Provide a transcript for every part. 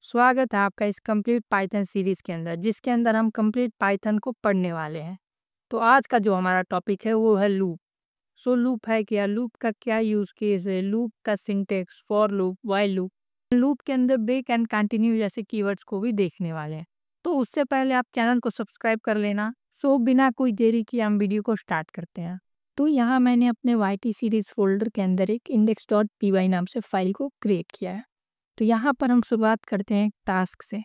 स्वागत है आपका इस कंप्लीट पाइथन सीरीज के अंदर जिसके अंदर हम कंप्लीट पाइथन को पढ़ने वाले हैं। तो आज का जो हमारा टॉपिक है वो है लूप। लूप है क्या, लूप का क्या यूज़ केस है, लूप का syntax, for loop, while loop, loop के अंदर ब्रेक एंड कंटिन्यू जैसे कीवर्ड्स को भी देखने वाले हैं। तो उससे पहले आप चैनल को सब्सक्राइब कर लेना। बिना कोई देरी किए हम वीडियो को स्टार्ट करते हैं। तो यहाँ मैंने अपने YT सीरीज फोल्डर के अंदर एक index.py नाम से फाइल को क्रिएट किया है। तो यहाँ पर हम शुरुआत करते हैं टास्क से।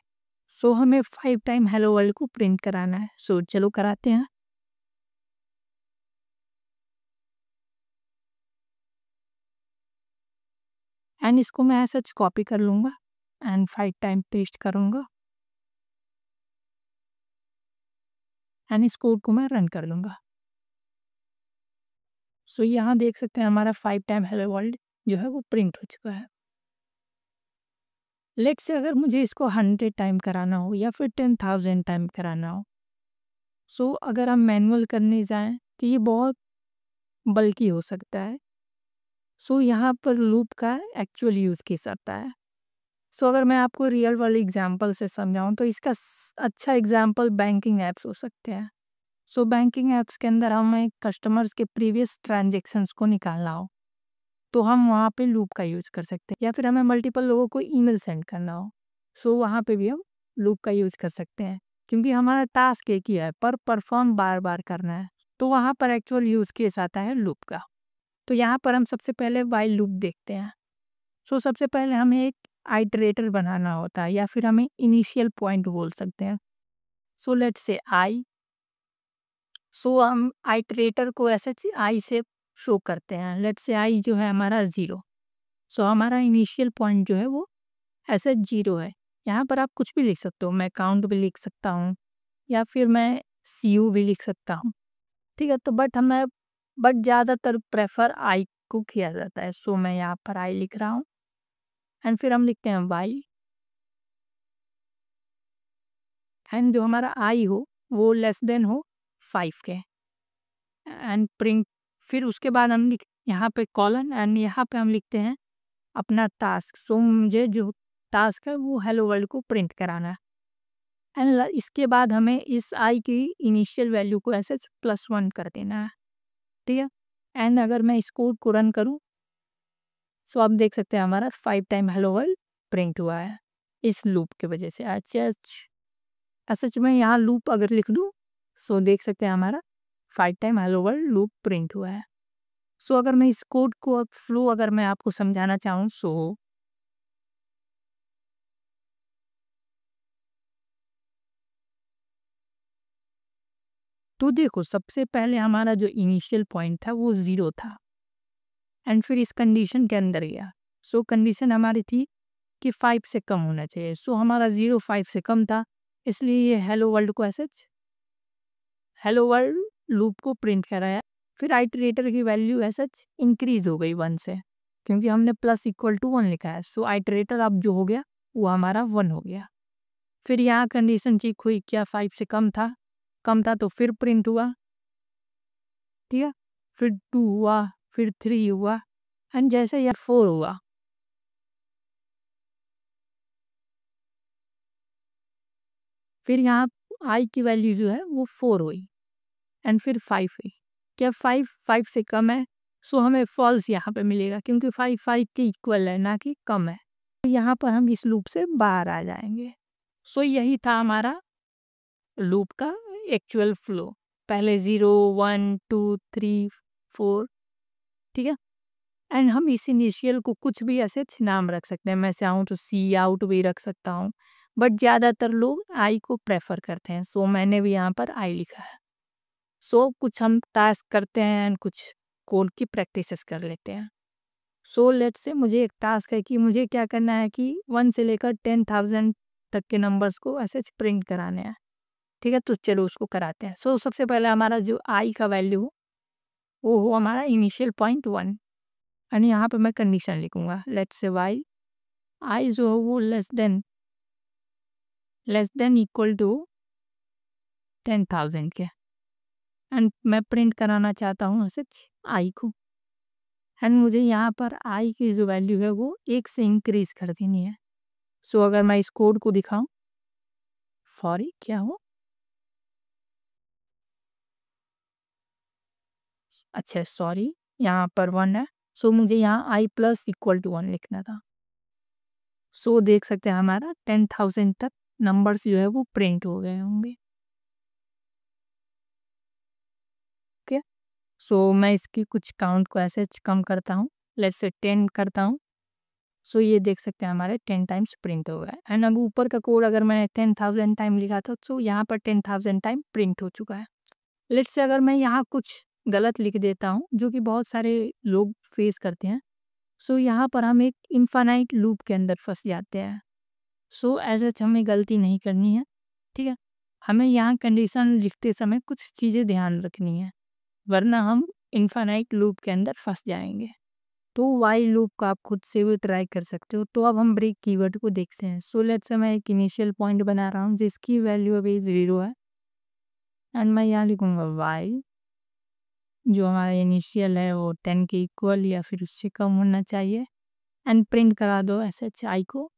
हमें 5 टाइम हेलो वर्ल्ड को प्रिंट कराना है। चलो कराते हैं। एंड इसको मैं ऐसा कॉपी कर लूँगा एंड 5 टाइम पेस्ट करूँगा एंड इस कोड को मैं रन कर लूँगा। यहाँ देख सकते हैं हमारा 5 टाइम हेलो वर्ल्ड जो है वो प्रिंट हो चुका है। लेट्स से अगर मुझे इसको 100 टाइम कराना हो या फिर 10,000 टाइम कराना हो, अगर हम मैनुअल करने जाएं तो ये बहुत बल्कि हो सकता है। यहाँ पर लूप का एक्चुअल यूज़ केस आता है। अगर मैं आपको रियल वर्ल्ड एग्जांपल से समझाऊं तो इसका अच्छा एग्जांपल बैंकिंग ऐप्स हो सकते हैं। बैंकिंग ऐप्स के अंदर हमें कस्टमर्स के प्रीवियस ट्रांजेक्शन्स को निकालना हो तो हम वहाँ पे लूप का यूज़ कर सकते हैं, या फिर हमें मल्टीपल लोगों को ईमेल सेंड करना हो वहाँ पे भी हम लूप का यूज़ कर सकते हैं, क्योंकि हमारा टास्क एक ही है पर परफॉर्म बार बार करना है। तो वहाँ पर एक्चुअल यूज़ केस आता है लूप का। तो यहाँ पर हम सबसे पहले व्हाइल लूप देखते हैं। सबसे पहले हमें एक आइटरेटर बनाना होता है या फिर हमें इनिशियल पॉइंट बोल सकते हैं। लेट्स से आई। हम आइटरेटर को ऐसे आई से शो करते हैं। लेट्स से आई जो है हमारा 0। हमारा इनिशियल पॉइंट जो है वो ऐसे 0 है। यहाँ पर आप कुछ भी लिख सकते हो, मैं काउंट भी लिख सकता हूँ या फिर मैं CU भी लिख सकता हूँ। ठीक है, तो बट ज़्यादातर प्रेफर आई को किया जाता है। मैं यहाँ पर आई लिख रहा हूँ एंड फिर हम लिखते हैं वाई एंड जो हमारा आई हो वो लेस देन हो 5 के एंड प्रिंट। फिर उसके बाद हम यहाँ पे कॉलन एंड यहाँ पे हम लिखते हैं अपना टास्क। मुझे जो टास्क है वो हेलो वर्ल्ड को प्रिंट कराना है एंड इसके बाद हमें इस आई की इनिशियल वैल्यू को ऐसे +1 कर देना है। ठीक है, एंड अगर मैं इस कोड को रन करूँ आप देख सकते हैं हमारा 5 टाइम हेलो वर्ल्ड प्रिंट हुआ है इस लूप की वजह से। अच्छा मैं यहाँ लूप अगर लिख दूँ देख सकते हैं हमारा 5 time hello world loop print हुआ है। अगर मैं इस कोड को फ्लो अगर मैं आपको समझाना चाहूँ तो देखो, सबसे पहले हमारा जो इनिशियल पॉइंट था वो 0 था एंड फिर इस कंडीशन के अंदर गया। कंडीशन हमारी थी कि 5 से कम होना चाहिए। हमारा 0 5 से कम था, इसलिए ये हेलो वर्ल्ड को ऐसे हेलो वर्ल्ड लूप को प्रिंट कराया। फिर आइटरेटर की वैल्यू ऐसा इंक्रीज हो गई 1 से, क्योंकि हमने +=1 लिखा है। आइटरेटर अब जो हो गया वो हमारा 1 हो गया। फिर यहाँ कंडीशन चेक हुई, क्या 5 से कम था तो फिर प्रिंट हुआ। ठीक है, फिर 2 हुआ, फिर 3 हुआ एंड जैसे यह 4 हुआ। फिर यहाँ आई की वैल्यू जो है वो 4 हुई एंड फिर 5 हुई। क्या 5 से कम है हमें फॉल्स यहाँ पे मिलेगा, क्योंकि 5 के इक्वल है ना कि कम है। यहाँ पर हम इस लूप से बाहर आ जाएंगे। यही था हमारा लूप का एक्चुअल फ्लो। पहले 0 1 2 3 4। ठीक है, एंड हम इस इनिशियल को कुछ भी ऐसे नाम रख सकते हैं। मैं चाहूँ तो सी आउट भी रख सकता हूँ, बट ज़्यादातर लोग आई को प्रेफर करते हैं। मैंने भी यहाँ पर आई लिखा है। कुछ हम टास्क करते हैं एंड कुछ कोड की प्रैक्टिसेस कर लेते हैं। लेट्स से मुझे एक टास्क है कि मुझे क्या करना है कि 1 से लेकर 10,000 तक के नंबर्स को ऐसे प्रिंट कराने हैं। ठीक है, तो चलो उसको कराते हैं। सबसे पहले हमारा जो आई का वैल्यू वो हो हमारा इनिशियल पॉइंट 1 एंड यहाँ पे मैं कंडीशन लिखूंगा। लेट्स से वाई आई जो हो वो लेस देन इक्वल टू 10,000 के एंड मैं प्रिंट कराना चाहता हूँ ऐसे आई को एंड मुझे यहाँ पर आई की जो वैल्यू है वो 1 से इंक्रीज कर देनी है। सो अगर मैं इस कोड को दिखाऊं, सॉरी क्या हो, अच्छा सॉरी, यहाँ पर 1 है। सो मुझे यहाँ आई प्लस इक्वल टू 1 लिखना था। सो देख सकते हैं हमारा 10,000 तक नंबर्स जो है वो प्रिंट हो गए होंगे। ओके, सो मैं इसकी कुछ काउंट को ऐसे कम करता हूँ, लेट्स से 10 करता हूँ। सो ये देख सकते हैं हमारे 10 टाइम्स प्रिंट हो गया एंड अगर ऊपर का कोड अगर मैंने 10,000 टाइम लिखा था, सो यहाँ पर 10,000 टाइम प्रिंट हो चुका है। लेट्स से अगर मैं यहाँ कुछ गलत लिख देता हूँ, जो कि बहुत सारे लोग फेस करते हैं, सो यहाँ पर हम एक इन्फानाइट लूप के अंदर फंस जाते हैं। सो एज सच हमें गलती नहीं करनी है, ठीक है। हमें यहाँ कंडीशन लिखते समय कुछ चीज़ें ध्यान रखनी है, वरना हम इन्फानाइट लूप के अंदर फंस जाएंगे। तो वाइल लूप को आप खुद से भी ट्राई कर सकते हो। तो अब हम ब्रेक कीवर्ड को देखते हैं। सो लेट्स से मैं एक इनिशियल पॉइंट बना रहा हूँ जिसकी वैल्यू अभी 0 है एंड मैं यहाँ लिखूँगा वाइल, जो हमारा इनिशियल है वो 10 के इक्वल या फिर उससे कम होना चाहिए एंड प्रिंट करा दो एस एच आई को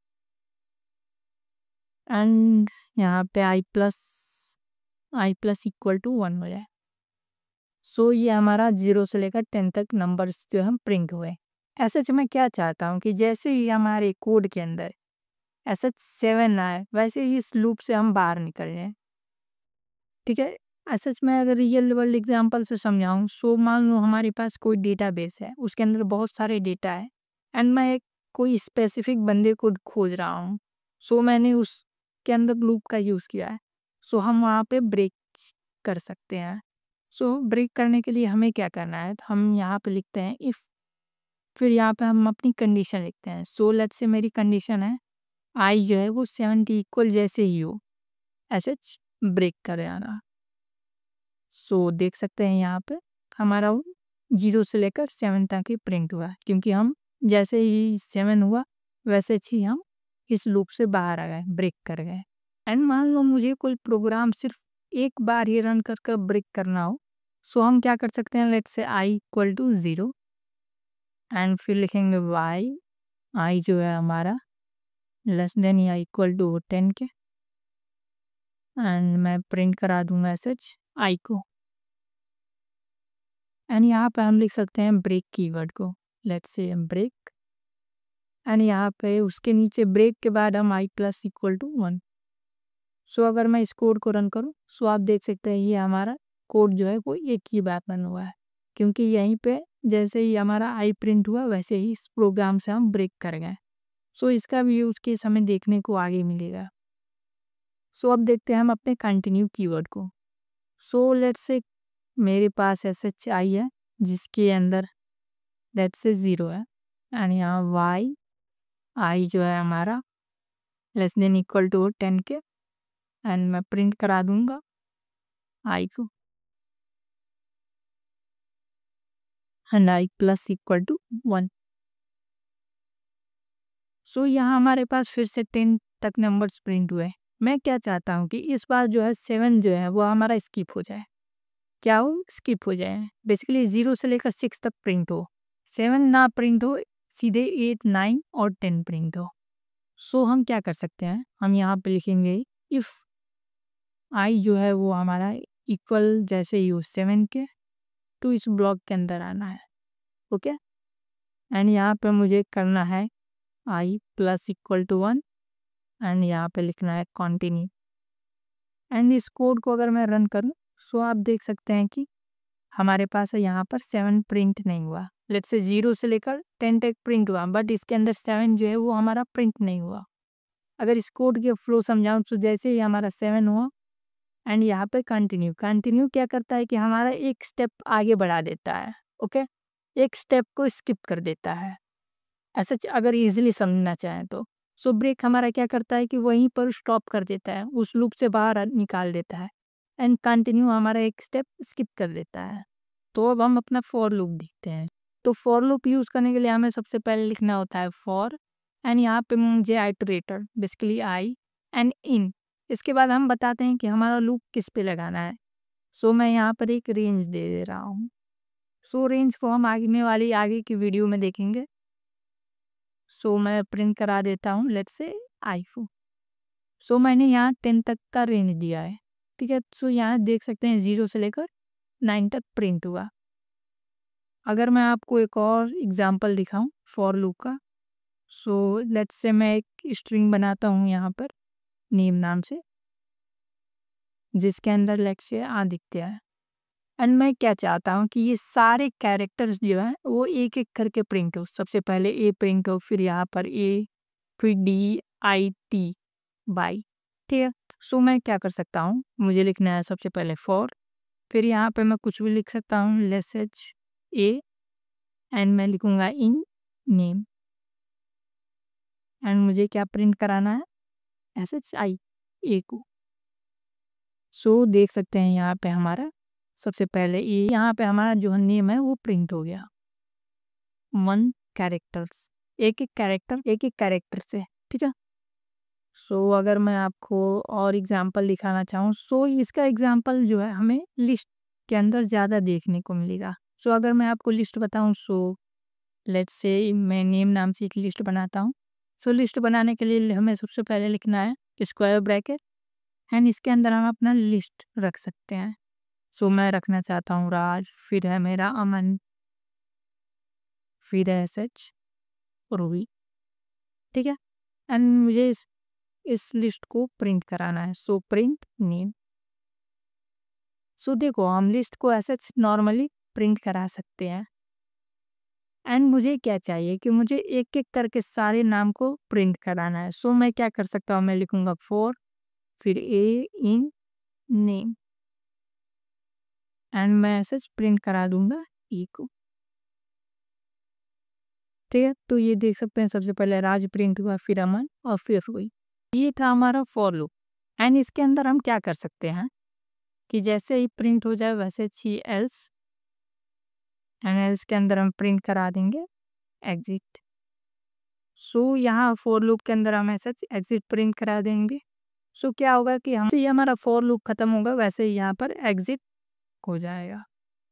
एंड यहाँ पे आई प्लस इक्वल टू 1 हो जाए। सो ये हमारा 0 से लेकर 10 तक नंबर्स जो हम प्रिंट हुए। ऐसे से मैं क्या चाहता हूँ कि जैसे ही हमारे कोड के अंदर ऐसा 7 आए, वैसे ही इस लूप से हम बाहर निकल जाएं, ठीक है। सच में अगर रियल वर्ल्ड एग्जांपल से समझाऊं, सो मान लो हमारे पास कोई डेटाबेस है, उसके अंदर बहुत सारे डेटा है एंड मैं एक कोई स्पेसिफिक बंदे को खोज रहा हूँ। सो मैंने उसके अंदर लूप का यूज़ किया है। सो हम वहाँ पे ब्रेक कर सकते हैं। सो ब्रेक करने के लिए हमें क्या करना है, तो हम यहाँ पे लिखते हैं इफ़, फिर यहाँ पे हम अपनी कंडीशन लिखते हैं। सो लेट्स से मेरी कंडीशन है आई जो है वो 70 इक्वल जैसे ही हो, ऐसे ब्रेक कर आना। सो देख सकते हैं यहाँ पे हमारा वो 0 से लेकर 7 तक ही प्रिंट हुआ है, क्योंकि हम जैसे ही 7 हुआ वैसे ही हम इस लूप से बाहर आ गए, ब्रेक कर गए। एंड मान लो मुझे कोई प्रोग्राम सिर्फ एक बार ही रन कर कर ब्रेक करना हो, सो हम क्या कर सकते हैं, let's say I equal to 0 and फिर लिखेंगे वाई, आई जो है हमारा लेस देन या इक्वल टू 10 के एंड मैं प्रिंट करा दूंगा एसएच आई को एंड यहाँ पे हम लिख सकते हैं ब्रेक कीवर्ड को, लेट्स से ब्रेक एंड यहाँ पे उसके नीचे ब्रेक के बाद हम आई प्लस इक्वल टू 1। सो अगर मैं इस कोड को रन करूँ, सो आप देख सकते हैं ये हमारा कोड जो है वो एक ही बार रन हुआ है, क्योंकि यहीं पे जैसे ही हमारा आई प्रिंट हुआ वैसे ही इस प्रोग्राम से हम ब्रेक कर गए। सो इसका भी यूज़ केस हमें देखने को आगे मिलेगा। सो अब देखते हैं हम अपने कंटिन्यू कीवर्ड को। सो लेट्स से मेरे पास एस एच आई है जिसके अंदर लेट्स से 0 है एंड यहाँ वाई आई जो है हमारा लेस देन इक्वल टू 10 के एंड मैं प्रिंट करा दूंगा आई को and i plus equal to 1। So यहाँ हमारे पास फिर से 10 तक नंबर्स प्रिंट हुए। मैं क्या चाहता हूँ कि इस बार जो है 7 जो है वो हमारा स्किप हो जाए। क्या हो, स्किप हो जाए, बेसिकली 0 से लेकर 6 तक प्रिंट हो, 7 ना प्रिंट हो, सीधे 8 9 और 10 प्रिंट हो। सो हम क्या कर सकते हैं, हम यहाँ पे लिखेंगे इफ़ आई जो है वो हमारा इक्वल जैसे ही हो 7 के, तो इस ब्लॉक के अंदर आना है। ओके एंड यहाँ पे मुझे करना है आई प्लस इक्वल टू 1 एंड यहाँ पे लिखना है कंटिन्यू एंड इस कोड को अगर मैं रन करूँ, सो आप देख सकते हैं कि हमारे पास यहाँ पर 7 प्रिंट नहीं हुआ। लेट्स से 0 से लेकर 10 तक प्रिंट हुआ, बट इसके अंदर 7 जो है वो हमारा प्रिंट नहीं हुआ। अगर इस कोड के फ्लो समझाऊँ, तो जैसे ही हमारा 7 हुआ एंड यहाँ पे कंटिन्यू क्या करता है कि हमारा एक स्टेप आगे बढ़ा देता है। ओके, एक स्टेप को स्किप कर देता है, ऐसा अगर इजीली समझना चाहें तो। सो ब्रेक हमारा क्या करता है कि वहीं पर स्टॉप कर देता है, उस लूप से बाहर निकाल देता है एंड कंटिन्यू हमारा एक स्टेप स्किप कर देता है। तो अब हम अपना फॉर लूप देखते हैं। तो फॉर लूप यूज़ करने के लिए हमें सबसे पहले लिखना होता है फॉर एंड यहाँ पे मुझे iterator basically I and in. इसके बाद हम बताते हैं कि हमारा लूप किस पे लगाना है। सो मैं यहाँ पर एक रेंज दे रहा हूँ। सो रेंज को हम आगे की वीडियो में देखेंगे। सो मैं प्रिंट करा देता हूँ, लेट्स से आई4। सो मैंने यहाँ 10 तक का रेंज दिया है, ठीक है। सो यहाँ देख सकते हैं 0 से लेकर 9 तक प्रिंट हुआ। अगर मैं आपको एक और एग्जांपल दिखाऊं फॉर लूप का, सो लेट्स से मैं एक स्ट्रिंग बनाता हूँ यहाँ पर नेम नाम से, जिसके अंदर लेट्स से आदित्य है। एंड मैं क्या चाहता हूँ कि ये सारे कैरेक्टर्स जो हैं वो एक एक करके प्रिंट हो। सबसे पहले ए प्रिंट हो, फिर यहाँ पर ए, फिर DIT बाई, ठीक है। सो मैं क्या कर सकता हूँ, मुझे लिखना है सबसे पहले फॉर, फिर यहाँ पे मैं कुछ भी लिख सकता हूँ लेट्स ए, एंड मैं लिखूँगा इन नेम, एंड मुझे क्या प्रिंट कराना है SHI ए को। सो देख सकते हैं यहाँ पे हमारा सबसे पहले ए, यहाँ पे हमारा जो नेम है वो प्रिंट हो गया 1 कैरेक्टर्स, एक एक कैरेक्टर से, ठीक है। सो अगर मैं आपको और एग्जांपल दिखाना चाहूँ, सो इसका एग्जांपल जो है हमें लिस्ट के अंदर ज़्यादा देखने को मिलेगा। सो अगर मैं आपको लिस्ट बताऊँ, सो लेट्स से मैं नेम नाम से एक लिस्ट बनाता हूँ। सो लिस्ट बनाने के लिए हमें सबसे पहले लिखना है स्क्वायर ब्रैकेट, एंड इसके अंदर हम अपना लिस्ट रख सकते हैं। सो मैं रखना चाहता हूँ राज, फिर है मेरा अमन, फिर है SH रूबी, ठीक है। एंड मुझे इस लिस्ट को प्रिंट कराना है, सो प्रिंट नेम। सो देखो हम लिस्ट को ऐसे नॉर्मली प्रिंट करा सकते हैं। एंड मुझे क्या चाहिए कि मुझे एक एक करके सारे नाम को प्रिंट कराना है। सो मैं क्या कर सकता हूँ, मैं लिखूंगा फॉर, फिर ए इन नेम, एंड मैं ऐसे प्रिंट करा दूंगा ए को, ठीक है। तो ये देख सकते हैं सबसे पहले राज प्रिंट हुआ, फिर अमन और फिर रूबी। ये था हमारा फॉर लूप। एंड इसके अंदर हम क्या कर सकते हैं कि जैसे ही प्रिंट हो जाए वैसे ही एल्स, एंड एल्स के अंदर हम प्रिंट करा देंगे एग्जिट। सो यहाँ फॉर लूप के अंदर हम ऐसा एग्जिट प्रिंट करा देंगे। सो क्या होगा कि हम ये हमारा फॉर लूप खत्म होगा वैसे ही यहाँ पर एग्जिट हो जाएगा।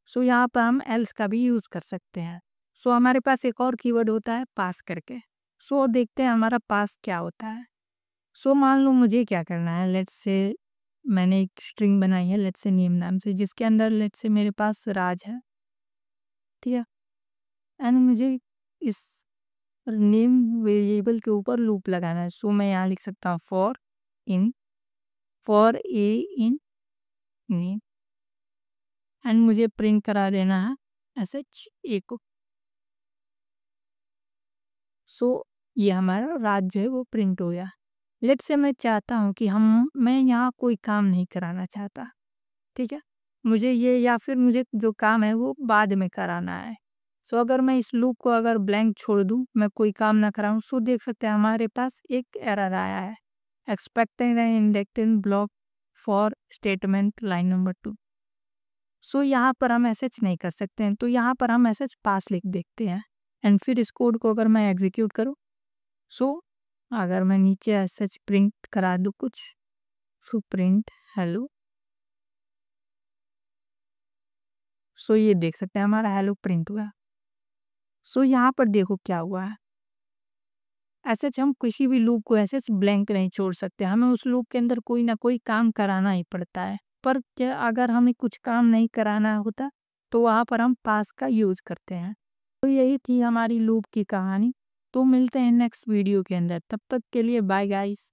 सो यहाँ पर हम एल्स का भी यूज़ कर सकते हैं। सो हमारे पास एक और कीवर्ड होता है पास करके। सो देखते हैं हमारा पास क्या होता है। सो मान लो मुझे क्या करना है, लेट्स से मैंने एक स्ट्रिंग बनाई है लेट्स से नेम नाम से, जिसके अंदर लेट्स से मेरे पास राज है, ठीक है। एंड मुझे इस नेम वेरिएबल के ऊपर लूप लगाना है। सो मैं यहाँ लिख सकता हूँ for a in name, and मुझे प्रिंट करा देना है SH ए को। सो ये हमारा राज जो है वो प्रिंट हो गया। लेट्स से मैं चाहता हूँ कि मैं यहाँ कोई काम नहीं कराना चाहता, ठीक है। मुझे ये या फिर मुझे जो काम है वो बाद में कराना है। सो अगर मैं इस लूप को अगर ब्लैंक छोड़ दूँ, मैं कोई काम ना कराऊँ, सो देख सकते हैं हमारे पास एक एरर आया है, expected and indented block for statement line number 2। So यहाँ पर हम ऐसे नहीं कर सकते हैं, तो यहाँ पर हम ऐसे पास लिख देखते हैं। एंड फिर इस कोड को अगर मैं एग्जीक्यूट करूँ, सो अगर मैं नीचे ऐसे प्रिंट करा दूँ कुछ, सो प्रिंट हेलो, सो ये देख सकते हैं हमारा हेलो प्रिंट हुआ। सो यहाँ पर देखो क्या हुआ है, ऐसे हम किसी भी लूप को ऐसे ब्लैंक नहीं छोड़ सकते, हमें उस लूप के अंदर कोई ना कोई काम कराना ही पड़ता है। पर क्या अगर हमें कुछ काम नहीं कराना होता तो वहाँ पर हम पास का यूज़ करते हैं। तो यही थी हमारी लूप की कहानी। तो मिलते हैं नेक्स्ट वीडियो के अंदर, तब तक के लिए बाय गाइस।